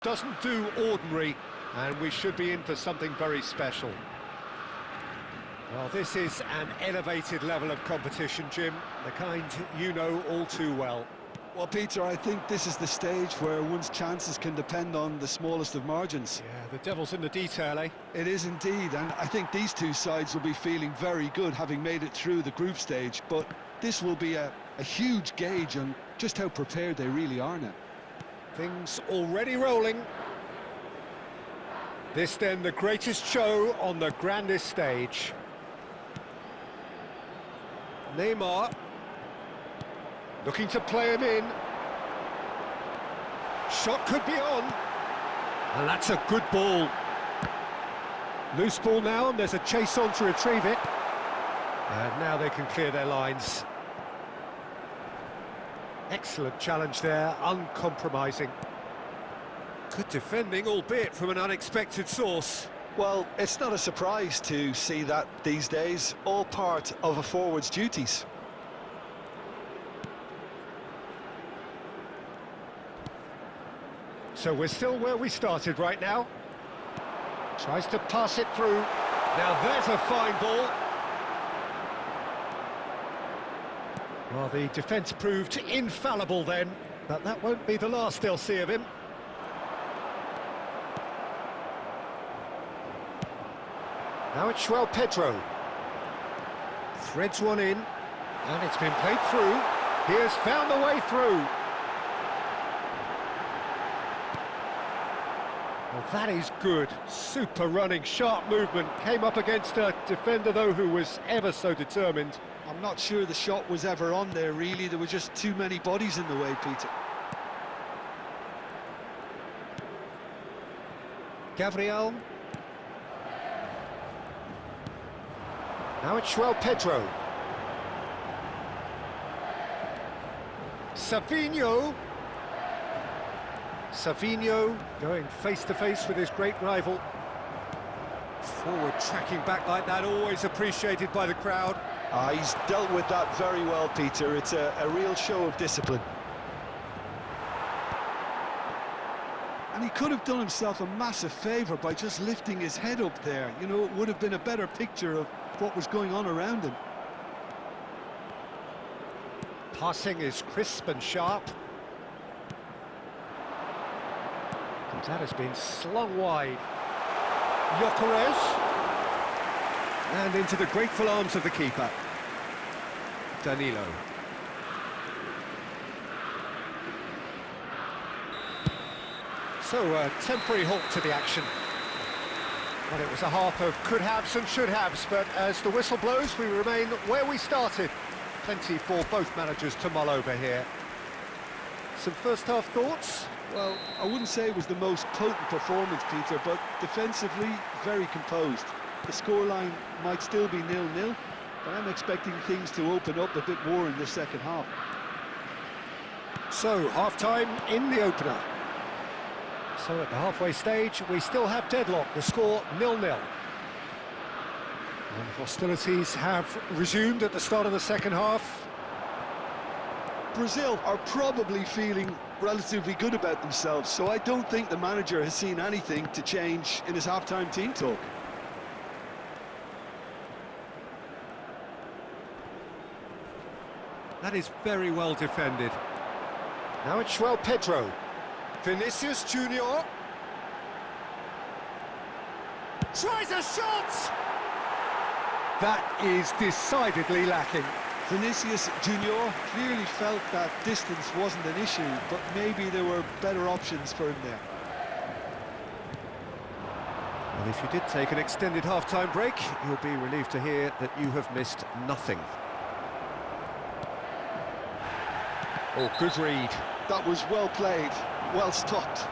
doesn't do ordinary, and we should be in for something very special. Well, this is an elevated level of competition, Jim, the kind you know all too well. Well, Peter, I think this is the stage where one's chances can depend on the smallest of margins. Yeah, the devil's in the detail, eh? It is indeed, and I think these two sides will be feeling very good having made it through the group stage, but this will be a huge gauge on just how prepared they really are now. Things already rolling. This then the greatest show on the grandest stage. Neymar looking to play him in. Shot could be on. And that's a good ball. Loose ball now, and there's a chase on to retrieve it. And now they can clear their lines. Excellent challenge there, uncompromising. Good defending, albeit from an unexpected source. Well, it's not a surprise to see that these days, all part of a forward's duties. So we're still where we started right now. Tries to pass it through. Now there's a fine ball. Well, the defence proved infallible then, but that won't be the last they'll see of him. Now it's Pedro. Threads one in, and it's been played through. He has found the way through. Well, that is good. Super running, sharp movement. Came up against a defender, though, who was ever so determined. I'm not sure the shot was ever on there, really. There were just too many bodies in the way, Peter. Gabriel. Now it's Pedro. Savinho going face-to-face with his great rival. Forward tracking back like that, always appreciated by the crowd. He's dealt with that very well, Peter. It's a real show of discipline. And he could have done himself a massive favour by just lifting his head up there. You know, it would have been a better picture of what was going on around him. Passing is crisp and sharp. And that has been slung wide. Gyökeres. And into the grateful arms of the keeper. Danilo. So a temporary halt to the action. Well, it was a half of could-haves and should-haves, but as the whistle blows, we remain where we started. Plenty for both managers to mull over here. Some first-half thoughts? Well, I wouldn't say it was the most potent performance, Peter, but defensively, very composed. The scoreline might still be 0-0, but I'm expecting things to open up a bit more in the second half. So, half-time in the opener. So at the halfway stage, we still have deadlock, the score 0-0. And hostilities have resumed at the start of the second half. Brazil are probably feeling relatively good about themselves, so I don't think the manager has seen anything to change in his half-time team talk. That is very well defended. Now it's Pedro. ViniJr. Tries a shot! That is decidedly lacking. Vinicius Junior clearly felt that distance wasn't an issue, but maybe there were better options for him there. And if you did take an extended half-time break, you'll be relieved to hear that you have missed nothing. Oh, good read. That was well played, well stopped.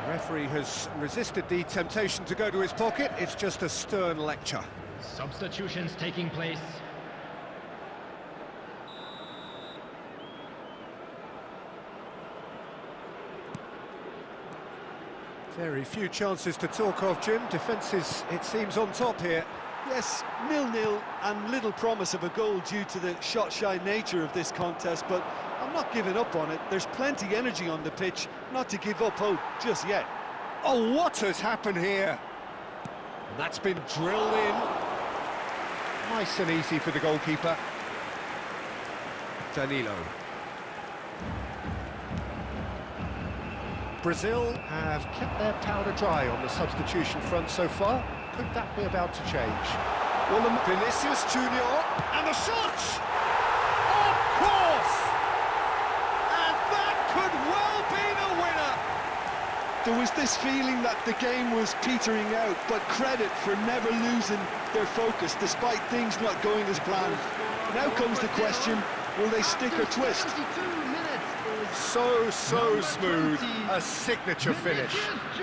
The referee has resisted the temptation to go to his pocket. It's just a stern lecture. Substitutions taking place. Very few chances to talk of, Jim. Defence is, it seems, on top here. Yes, 0-0 and little promise of a goal due to the shot-shy nature of this contest, but I'm I'm not giving up on it. There's plenty energy on the pitch, not to give up hope just yet. Oh, what has happened here? And that's been drilled in. Nice and easy for the goalkeeper. Danilo. Brazil have kept their powder dry on the substitution front so far. Could that be about to change? Well, Vinicius Junior and the shot! Of course! And that could well be the winner! There was this feeling that the game was petering out, but credit for never losing their focus despite things not going as planned. Now comes the question, will they stick or twist? So smooth, a signature finish.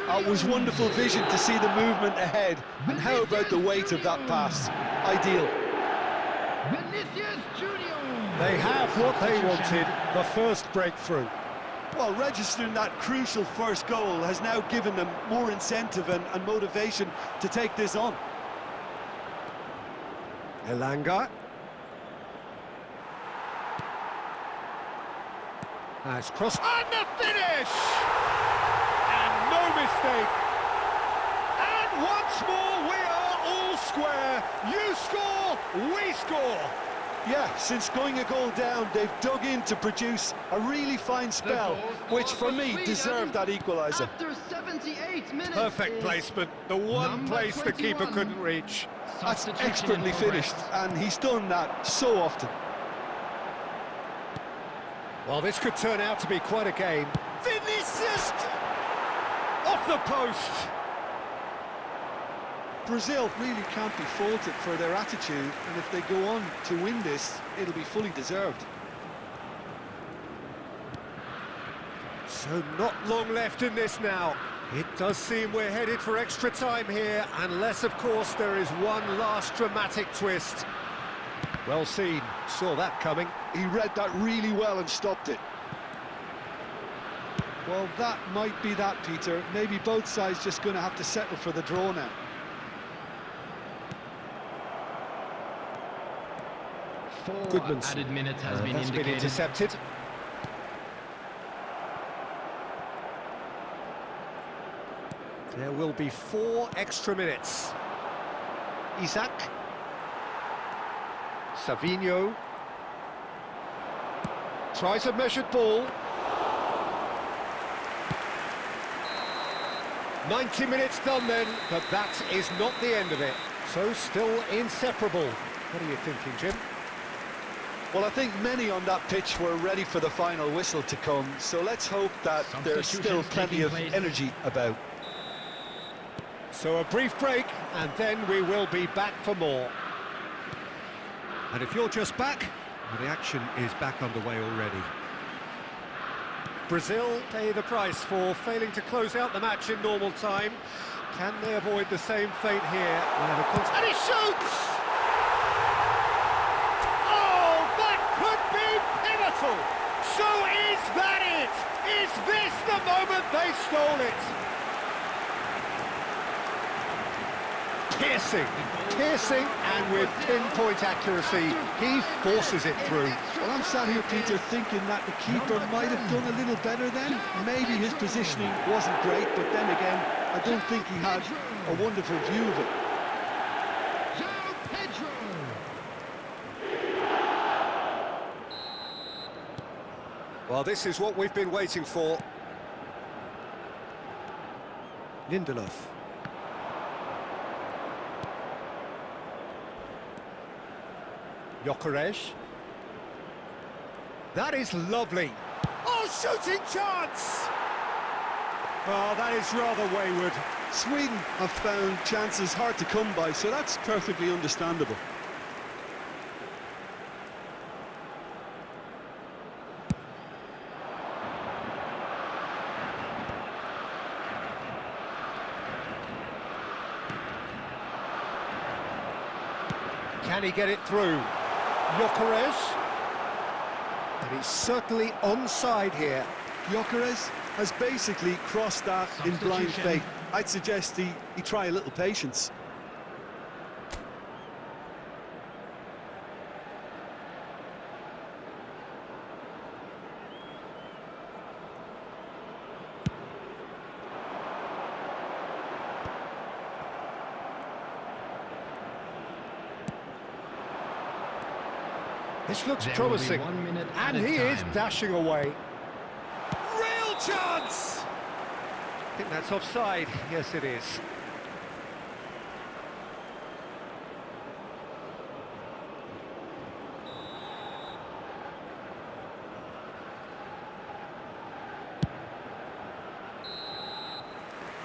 It was wonderful vision to see the movement ahead, and how about the weight of that pass? Ideal. They have what they wanted, the first breakthrough. Well, registering that crucial first goal has now given them more incentive and motivation to take this on. Elanga. Has crossed, and the finish! And no mistake! And once more we are all square. You score, we score! Yeah, since going a goal down, they've dug in to produce a really fine spell, which for me deserved that equaliser. After 78 minutes. Perfect placement, the one place the keeper couldn't reach. That's expertly finished, and he's done that so often. Well, this could turn out to be quite a game. Vinicius! Off the post! Brazil really can't be faulted for their attitude, and if they go on to win this, it'll be fully deserved. So not long left in this now. It does seem we're headed for extra time here, unless, of course, there is one last dramatic twist. Well seen, saw that coming. He read that really well and stopped it. Well, that might be that, Peter. Maybe both sides just going to have to settle for the draw now. Goodman's added minutes has been that's indicated. been intercepted. There will be 4 extra minutes. Isaac. Savinho. Tries a measured ball. 90 minutes done then, but that is not the end of it. So still inseparable. What are you thinking, Jim? Well, I think many on that pitch were ready for the final whistle to come, so let's hope that there's still plenty of energy about. So a brief break, and then we will be back for more. And if you're just back, well, the action is back underway already. Brazil pay the price for failing to close out the match in normal time. Can they avoid the same fate here? And he shoots! Oh, that could be pivotal! So is that it? Is this the moment they stole it? Piercing, and with pinpoint accuracy, he forces it through. Well, I'm sat here, Peter, thinking that the keeper might have done a little better then. Maybe his positioning wasn't great, but then again, I don't think he had a wonderful view of it. Well, this is what we've been waiting for. Lindelof. Gyökeres. That is lovely. Oh, shooting chance! Oh, that is rather wayward. Sweden have found chances hard to come by, so that's perfectly understandable. Can he get it through? Gyökeres. And he's certainly onside here. Gyökeres has basically crossed that in blind faith. I'd suggest he try a little patience. This looks There will be promising. 1 minute at And a he is time. dashing away. Real chance! I think that's offside. Yes, it is.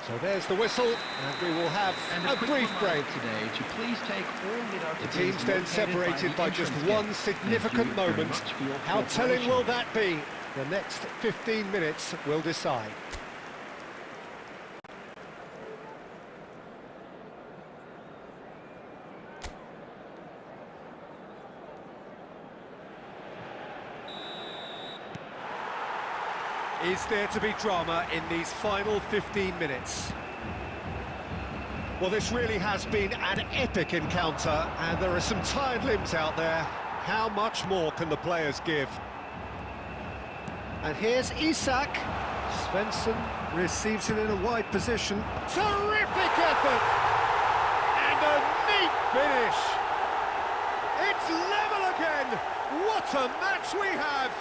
So there's the whistle, and we will have And a quick brief break. reminder today to please take all without The teams then separated by just one significant moment. How telling will that be? The next 15 minutes will decide. Is there to be drama in these final 15 minutes? Well, this really has been an epic encounter, and there are some tired limbs out there. How much more can the players give? And here's Isak. Svensson receives it in a wide position. Terrific effort! And a neat finish! It's level again! What a match we have!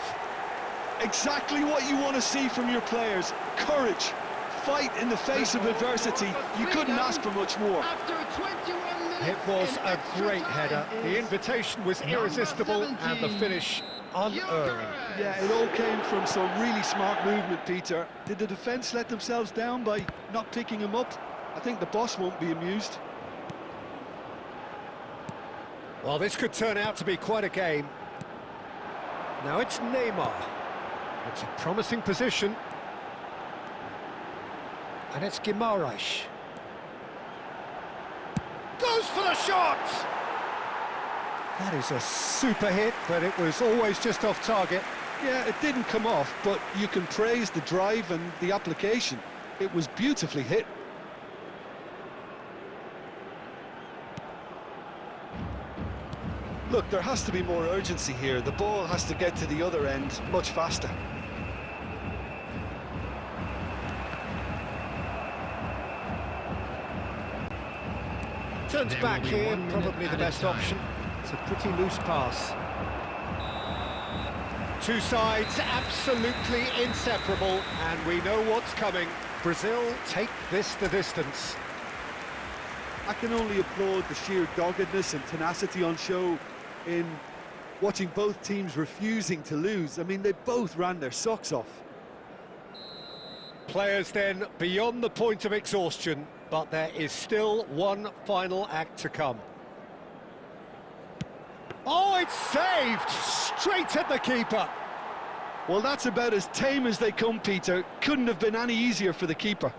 Exactly what you want to see from your players. Courage, fight in the face of adversity. You couldn't ask for much more. After 21 minutes. It was in a extra great time header. The is invitation was number irresistible, and the 17, finish unerring. Yeah, it all came from some really smart movement, Peter. Did the defence let themselves down by not picking him up? I think the boss won't be amused. Well, this could turn out to be quite a game. Now it's Neymar. It's a promising position. And it's Guimaraes. Goes for the shot! That is a super hit, but it was always just off target. Yeah, it didn't come off, but you can praise the drive and the application. It was beautifully hit. Look, there has to be more urgency here. The ball has to get to the other end much faster. Turns There back will be here, 1 minute probably the at a best time. option. It's a pretty loose pass. Two sides absolutely inseparable, and we know what's coming. Brazil take this the distance. I can only applaud the sheer doggedness and tenacity on show in watching both teams refusing to lose. I mean, they both ran their socks off. Players then beyond the point of exhaustion, but there is still one final act to come. Oh, it's saved! Straight at the keeper. Well, that's about as tame as they come, Peter. Couldn't have been any easier for the keeper.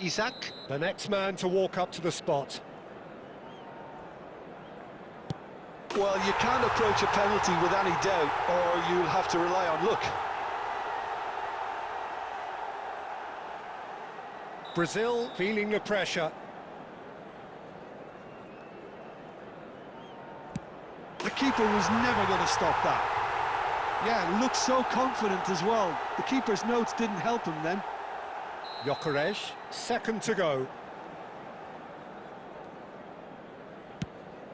Isak, the next man to walk up to the spot. Well, you can't approach a penalty with any doubt, or you'll have to rely on luck. Brazil feeling the pressure. The keeper was never going to stop that. Yeah, looked so confident as well. The keeper's notes didn't help him then. Gyökeres, second to go.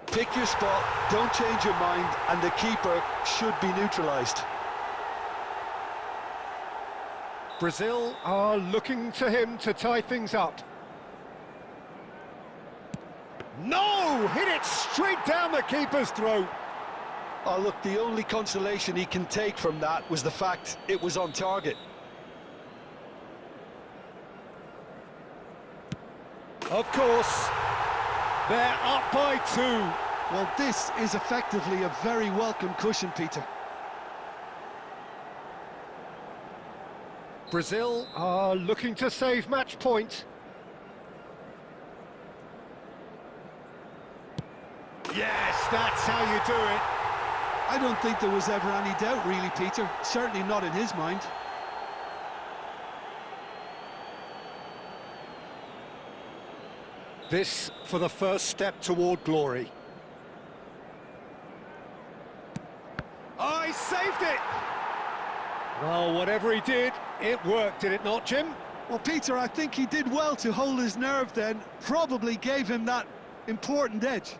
Pick your spot, don't change your mind, and the keeper should be neutralised. Brazil are looking to him to tie things up. No! Hit it straight down the keeper's throat. Oh, look, the only consolation he can take from that was the fact it was on target. Of course, they're up by 2. Well, this is effectively a very welcome cushion, Peter. Brazil are looking to save match point. Yes, that's how you do it. I don't think there was ever any doubt, really, Peter. Certainly not in his mind. This for the first step toward glory. Oh, he saved it! Well, whatever he did, it worked, did it not, Jim? Well, Peter, I think he did well to hold his nerve then, probably gave him that important edge.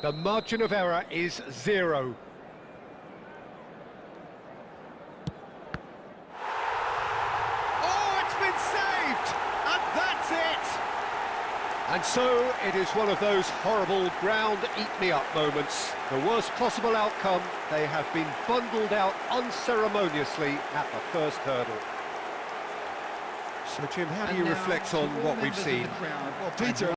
The margin of error is 0. Oh, it's been saved! And that's it! And so, it is one of those horrible ground-eat-me-up moments. The worst possible outcome, they have been bundled out unceremoniously at the first hurdle. So, Jim, how do you reflect on what we've seen? Well, Peter,